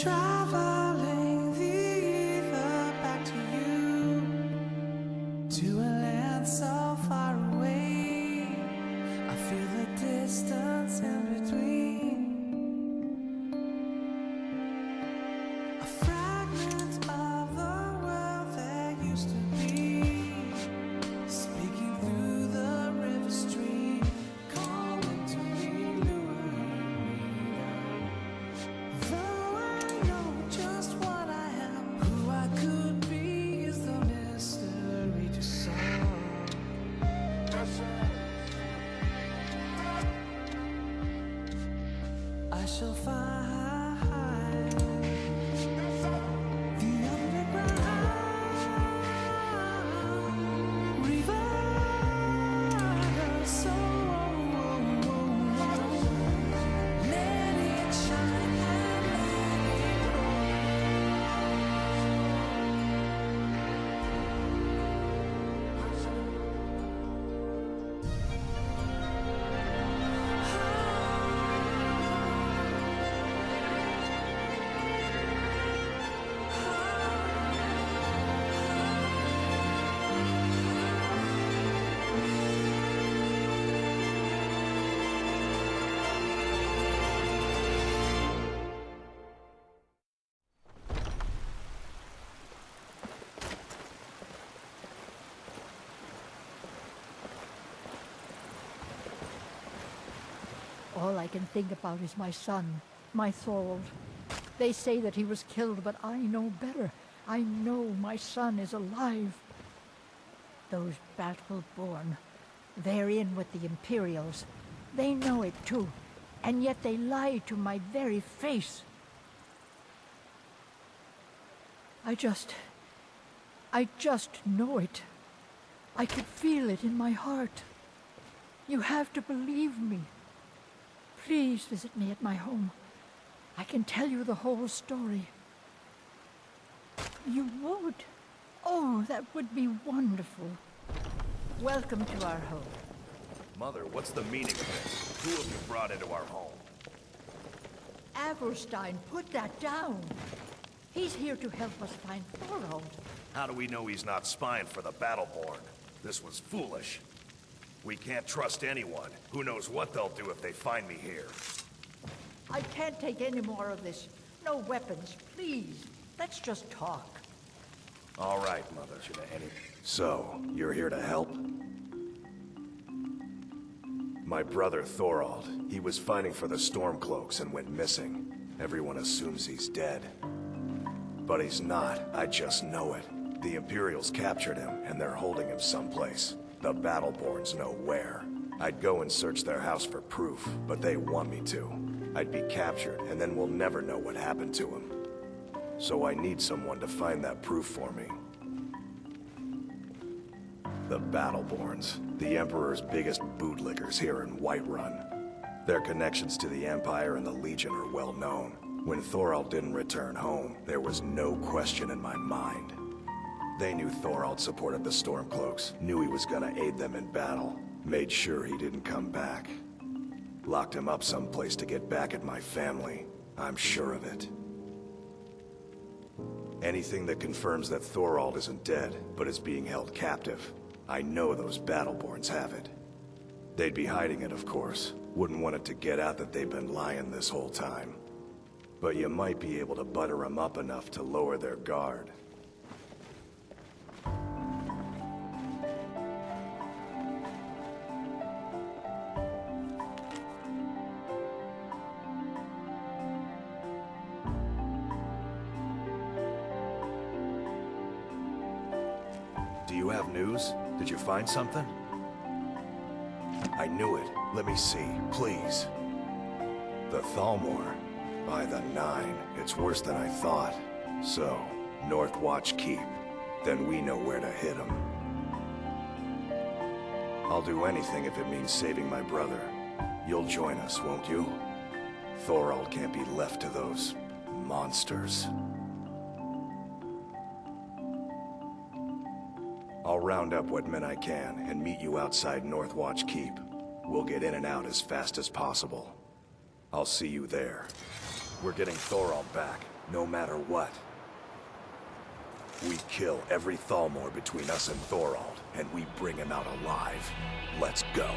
traveling the ether back to you, to a land so far away. I feel the distance in between. A fragment of the world that used to be, speaking through the river stream, calling to me, luring me down. Though I know just what I am, who I could be is the mystery to solve. I shall find the underground river soul. Let it shine and let it All I can think about is my son, my Thorold. They say that he was killed, but I know better. I know my son is alive. Those battle-born, they're in with the Imperials. They know it too, and yet they lie to my very face. I just know it. I could feel it in my heart. You have to believe me. Please visit me at my home. I can tell you the whole story. You would? Oh, that would be wonderful. Welcome to our home. Mother, what's the meaning of this? Who have you brought into our home? Averstein, put that down. He's here to help us find Thorold. How do we know he's not spying for the Battleborn? This was foolish. We can't trust anyone. Who knows what they'll do if they find me here. I can't take any more of this. No weapons, please. Let's just talk. All right, Mother. So, you're here to help? My brother Thorold, he was fighting for the Stormcloaks and went missing. Everyone assumes he's dead. But he's not. I just know it. The Imperials captured him, and they're holding him someplace. The Battleborns know where. I'd go and search their house for proof, but they want me to. I'd be captured, and then we'll never know what happened to him. So I need someone to find that proof for me. The Battleborns, the Emperor's biggest bootlickers here in Whiterun. Their connections to the Empire and the Legion are well known. When Thorold didn't return home, there was no question in my mind. They knew Thorold supported the Stormcloaks, knew he was gonna aid them in battle, made sure he didn't come back. Locked him up someplace to get back at my family. I'm sure of it. Anything that confirms that Thorold isn't dead, but is being held captive, I know those Battleborns have it. They'd be hiding it, of course. Wouldn't want it to get out that they've been lying this whole time. But you might be able to butter them up enough to lower their guard. Do you have news? Did you find something? I knew it. Let me see, please. The Thalmor. By the 9, it's worse than I thought. So, Northwatch Keep. Then we know where to hit him. I'll do anything if it means saving my brother. You'll join us, won't you? Thorold can't be left to those monsters. I'll round up what men I can and meet you outside Northwatch Keep. We'll get in and out as fast as possible. I'll see you there. We're getting Thorold back. no matter what. We kill every Thalmor between us and Thorald, and we bring him out alive. Let's go.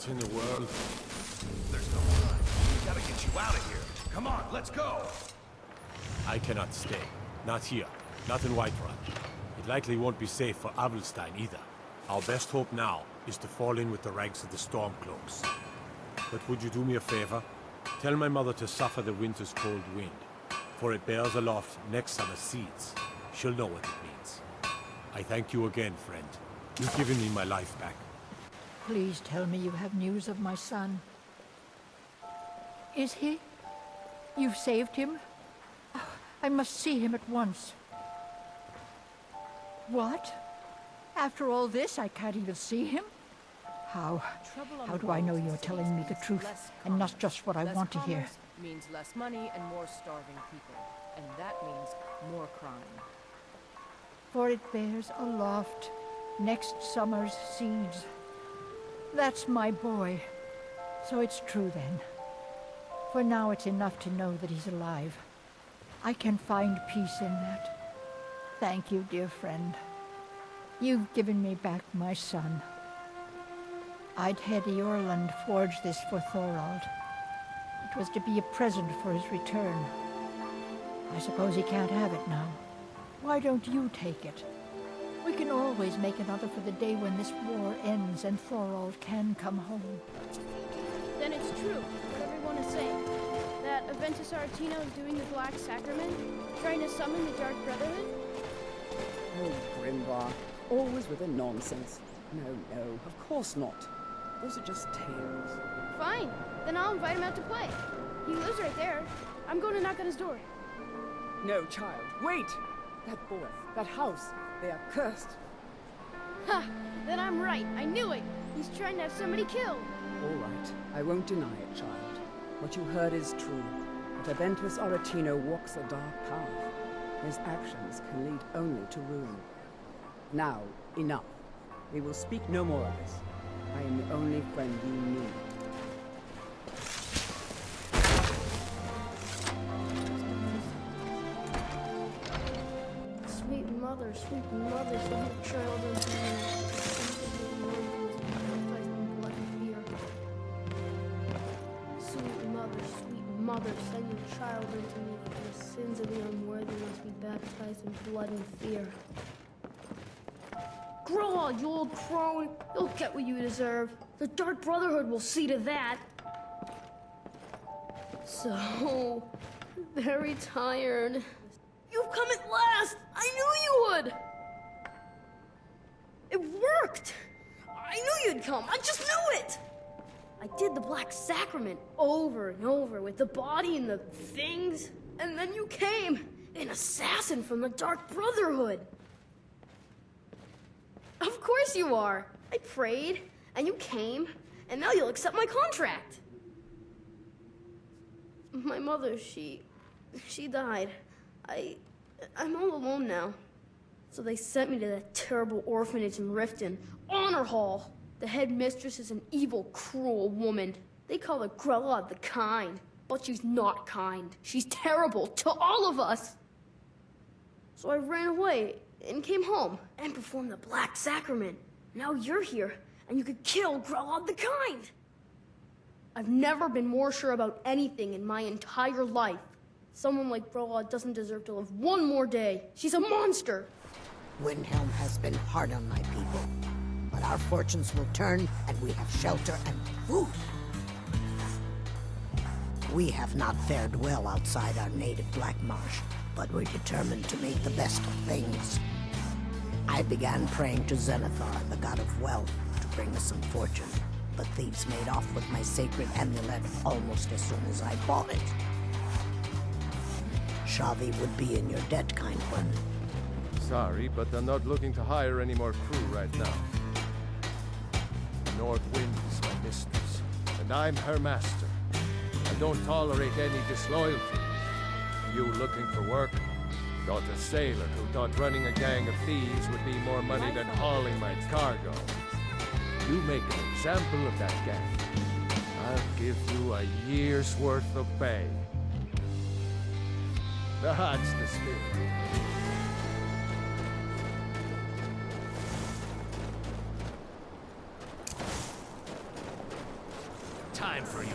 In the world. There's no time. We gotta get you out of here. Come on, let's go. I cannot stay. Not here. Not in Whiterun. It likely won't be safe for Avelstein either. Our best hope now is to fall in with the ranks of the Stormcloaks. But would you do me a favor? Tell my mother to suffer the winter's cold wind, for it bears aloft next summer's seeds. She'll know what it means. I thank you again, friend. You've given me my life back. Please tell me you have news of my son. Is he? You've saved him? Oh, I must see him at once. What? After all this, I can't even see him? How do I know you're telling me the truth and not just what I want to hear? Means less money and more starving people. And that means more crime. For it bears aloft next summer's seeds. That's my boy. So it's true then. For now it's enough to know that he's alive. I can find peace in that. Thank you, dear friend. You've given me back my son. I'd had Eorlund forge this for Thorald. It was to be a present for his return. I suppose he can't have it now. Why don't you take it? We can always make another for the day when this war ends and Thorald can come home. Then it's true, what everyone is saying. That Aventus Aretino is doing the Black Sacrament, trying to summon the Dark Brotherhood. Grimvar, always with the nonsense. No, of course not. Those are just tales. Fine. Then I'll invite him out to play. He lives right there. I'm going to knock on his door. No, child, wait! That boy, that house, they are cursed. Ha! Then I'm right. I knew it. He's trying to have somebody killed. All right, I won't deny it, child. What you heard is true. If Aventus Aretino walks a dark path, his actions can lead only to ruin. Now, enough. We will speak no more of this. I am the only friend you need. Sweet mother, send your child into me. Sweet mother, send your child into me, for the sins of the unworthy must be baptized in blood and fear. Grow on, you old crone! You'll get what you deserve. The Dark Brotherhood will see to that. So very tired. You've come at last! I knew you would! It worked! I knew you'd come! I just knew it! I did the Black Sacrament over and over with the body and the things. And then you came! An assassin from the Dark Brotherhood! Of course you are! I prayed, and you came, and now you'll accept my contract! My mother, she died. I'm all alone now. So they sent me to that terrible orphanage in Riften, Honor Hall. The headmistress is an evil, cruel woman. They call her Grella the Kind, but she's not kind. She's terrible to all of us. So I ran away and came home and performed the Black Sacrament. Now you're here, and you could kill Grella the Kind. I've never been more sure about anything in my entire life. Someone like Grella doesn't deserve to live one more day. She's a monster. Windhelm has been hard on my people, but our fortunes will turn, and we have shelter and food. We have not fared well outside our native Black Marsh, but we're determined to make the best of things. I began praying to Zenithar, the god of wealth, to bring us some fortune, but thieves made off with my sacred amulet almost as soon as I bought it. Shavi would be in your debt, kind one. Sorry, but I'm not looking to hire any more crew right now. North Wind is my mistress, and I'm her master. I don't tolerate any disloyalty. You looking for work? Got a sailor who thought running a gang of thieves would be more money than hauling my cargo. You make an example of that gang, I'll give you a year's worth of pay. That's the spirit. Time for you.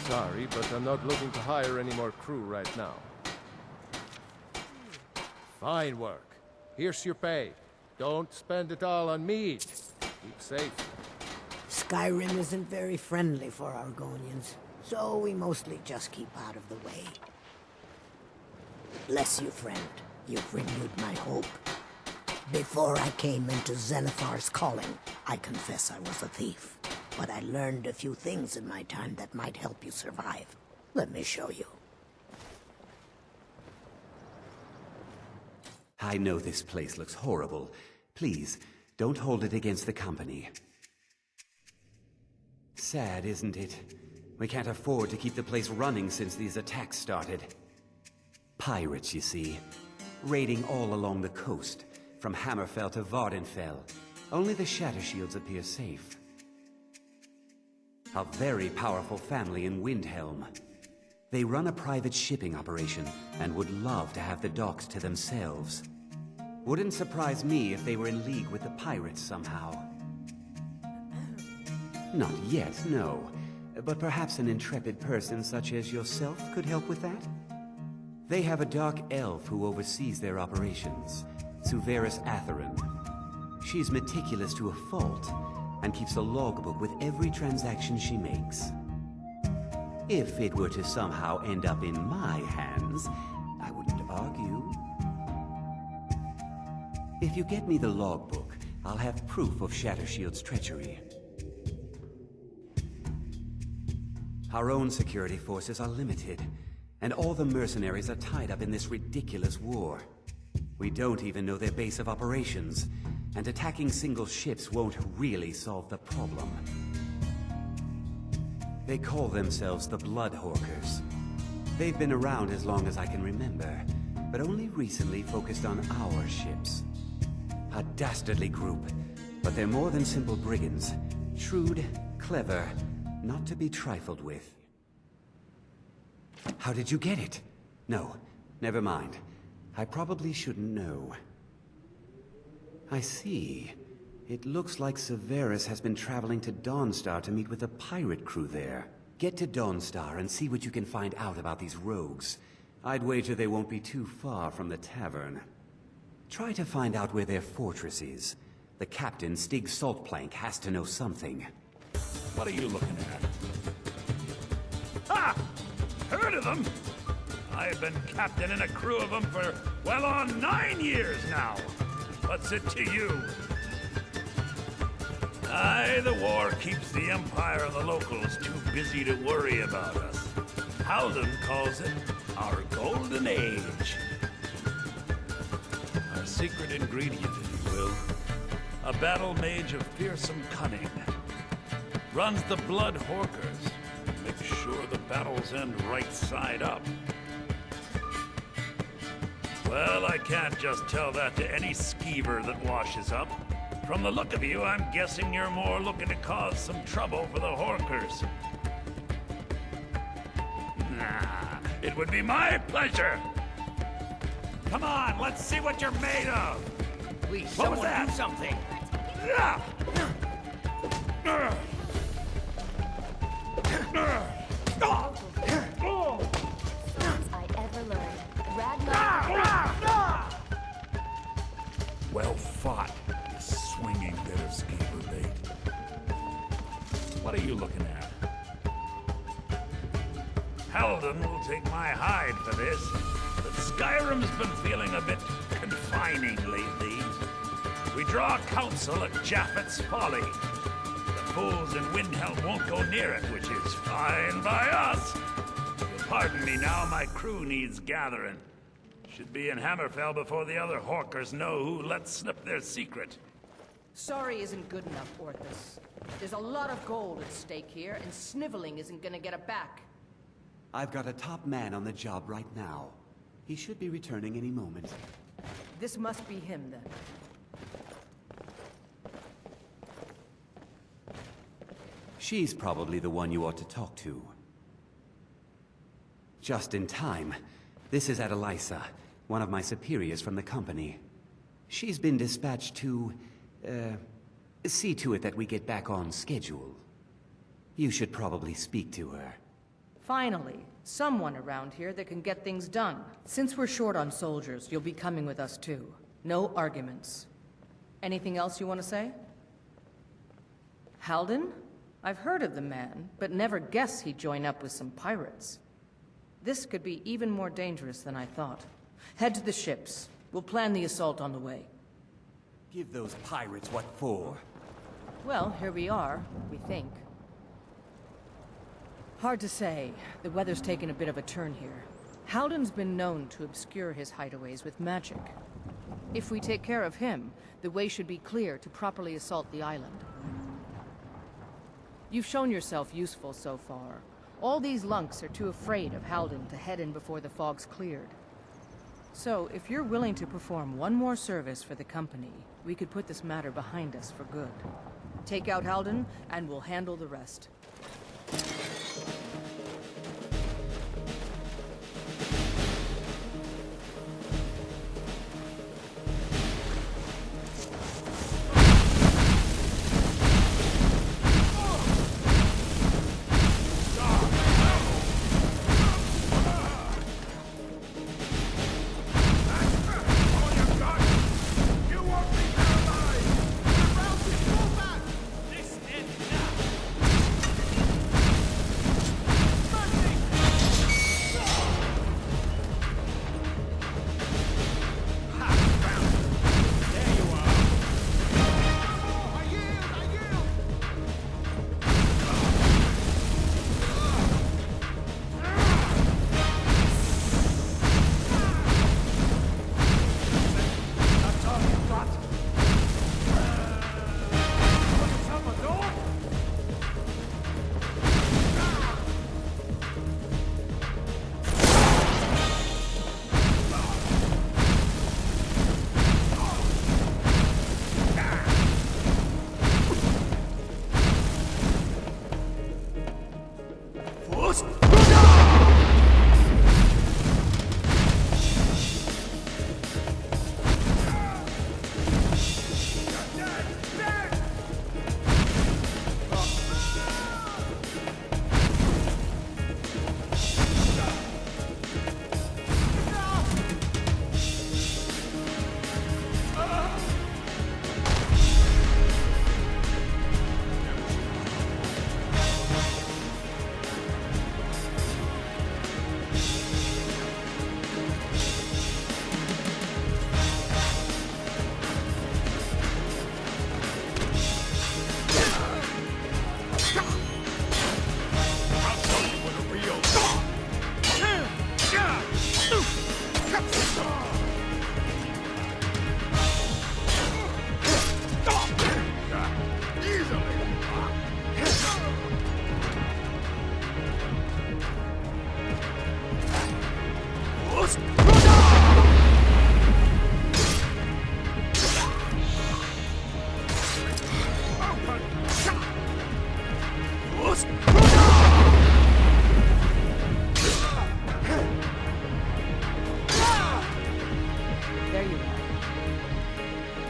Sorry, but I'm not looking to hire any more crew right now. Fine work. Here's your pay. Don't spend it all on meat. Keep safe. Skyrim isn't very friendly for Argonians, so we mostly just keep out of the way. Bless you, friend. You've renewed my hope. Before I came into Zenithar's calling, I confess I was a thief. But I learned a few things in my time that might help you survive. Let me show you. I know this place looks horrible. Please, don't hold it against the company. Sad, isn't it? We can't afford to keep the place running since these attacks started. Pirates, you see. Raiding all along the coast, from Hammerfell to Vardenfell. Only the Shatter Shields appear safe. A very powerful family in Windhelm. They run a private shipping operation and would love to have the docks to themselves. Wouldn't surprise me if they were in league with the pirates somehow. Not yet, no. But perhaps an intrepid person such as yourself could help with that? They have a dark elf who oversees their operations, Suveris Atherin. She's meticulous to a fault, and keeps a logbook with every transaction she makes. If it were to somehow end up in my hands, I wouldn't argue. If you get me the logbook, I'll have proof of Shattershield's treachery. Our own security forces are limited, and all the mercenaries are tied up in this ridiculous war. We don't even know their base of operations, and attacking single ships won't really solve the problem. They call themselves the Bloodhawkers. They've been around as long as I can remember, but only recently focused on our ships. A dastardly group, but they're more than simple brigands. Shrewd, clever, not to be trifled with. How did you get it? No, never mind. I probably shouldn't know. I see. It looks like Severus has been traveling to Dawnstar to meet with a pirate crew there. Get to Dawnstar and see what you can find out about these rogues. I'd wager they won't be too far from the tavern. Try to find out where their fortress is. The captain, Stig Saltplank, has to know something. What are you looking at? Ha! Heard of them? I've been captain in a crew of them for well on 9 years now. What's it to you? Aye, the war keeps the Empire and the locals too busy to worry about us. Howden calls it our golden age. Our secret ingredient, if you will. A battle mage of fearsome cunning. Runs the Blood Hawkers. Makes sure the battles end right side up. Well, I can't just tell that to any skeever that washes up. From the look of you, I'm guessing you're more looking to cause some trouble for the Hawkers. Nah, it would be my pleasure. Come on, let's see what you're made of. Please, what was someone that? do something. I ever learned. Well fought, you swinging bit of skeever bait. What are you looking at? Haldon will take my hide for this, but Skyrim's been feeling a bit confining lately. We draw counsel at Japhet's Folly. The fools in Windhelm won't go near it, which is fine by us. You'll pardon me now, my crew needs gathering. Should be in Hammerfell before the other Hawkers know who let slip their secret. Sorry isn't good enough, Orthus. There's a lot of gold at stake here, and sniveling isn't gonna get it back. I've got a top man on the job right now. He should be returning any moment. This must be him, then. She's probably the one you ought to talk to. Just in time. This is Adelysa, one of my superiors from the company. She's been dispatched to, see to it that we get back on schedule. You should probably speak to her. Finally, someone around here that can get things done. Since we're short on soldiers, you'll be coming with us too. No arguments. Anything else you want to say? Haldon? I've heard of the man, but never guessed he'd join up with some pirates. This could be even more dangerous than I thought. Head to the ships. We'll plan the assault on the way. Give those pirates what for? Well, here we are, we think. Hard to say. The weather's taken a bit of a turn here. Haldon's been known to obscure his hideaways with magic. If we take care of him, the way should be clear to properly assault the island. You've shown yourself useful so far. All these lunks are too afraid of Halden to head in before the fog's cleared. So, if you're willing to perform one more service for the company, we could put this matter behind us for good. Take out Halden, and we'll handle the rest.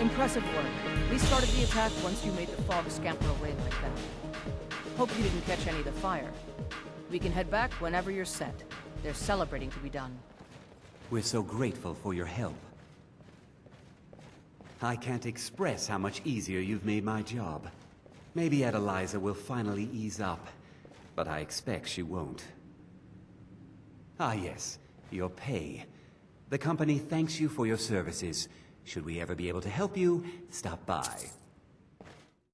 Impressive work. We started the attack once you made the fog scamper away like that. Hope you didn't catch any of the fire. We can head back whenever you're set. There's celebrating to be done. We're so grateful for your help. I can't express how much easier you've made my job. Maybe Adeliza will finally ease up, but I expect she won't. Ah yes, your pay. The company thanks you for your services. Should we ever be able to help you, stop by.